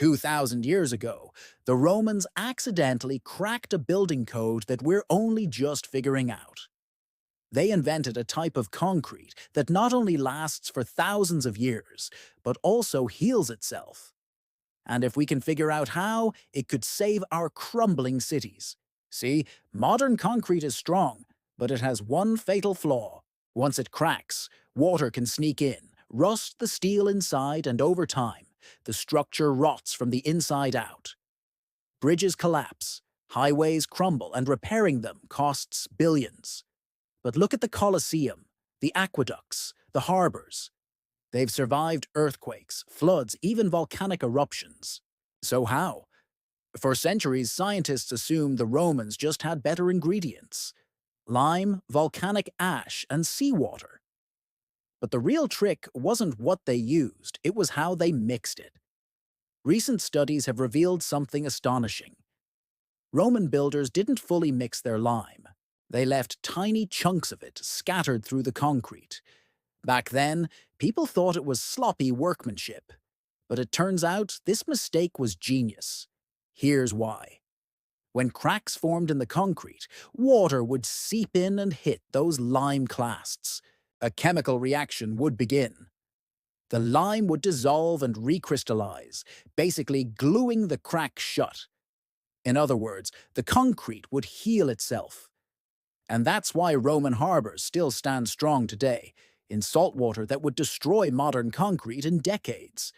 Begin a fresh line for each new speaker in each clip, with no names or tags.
2,000 years ago, the Romans accidentally cracked a building code that we're only just figuring out. They invented a type of concrete that not only lasts for thousands of years, but also heals itself. And if we can figure out how, it could save our crumbling cities. See, modern concrete is strong, but it has one fatal flaw. Once it cracks, water can sneak in, rust the steel inside, and over time, the structure rots from the inside out. Bridges collapse, highways crumble, and repairing them costs billions. But look at the Colosseum, the aqueducts, the harbors. They've survived earthquakes, floods, even volcanic eruptions. So how? For centuries, scientists assumed the Romans just had better ingredients: lime, volcanic ash, and seawater. But the real trick wasn't what they used, it was how they mixed it. Recent studies have revealed something astonishing. Roman builders didn't fully mix their lime. They left tiny chunks of it scattered through the concrete. Back then, people thought it was sloppy workmanship. But it turns out this mistake was genius. Here's why. When cracks formed in the concrete, water would seep in and hit those lime clasts. A chemical reaction would begin. The lime would dissolve and recrystallize, basically gluing the crack shut. In other words, the concrete would heal itself. And that's why Roman harbors still stand strong today, in saltwater that would destroy modern concrete in decades.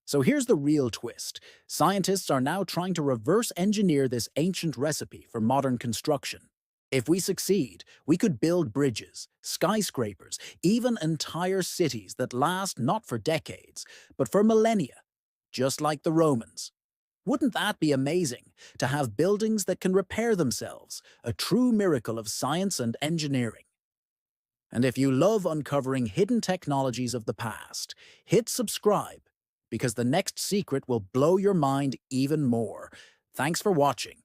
So here's the real twist. Scientists are now trying to reverse engineer this ancient recipe for modern construction. If we succeed, we could build bridges, skyscrapers, even entire cities that last not for decades, but for millennia, just like the Romans. Wouldn't that be amazing, to have buildings that can repair themselves, a true miracle of science and engineering? And if you love uncovering hidden technologies of the past, hit subscribe, because the next secret will blow your mind even more. Thanks for watching.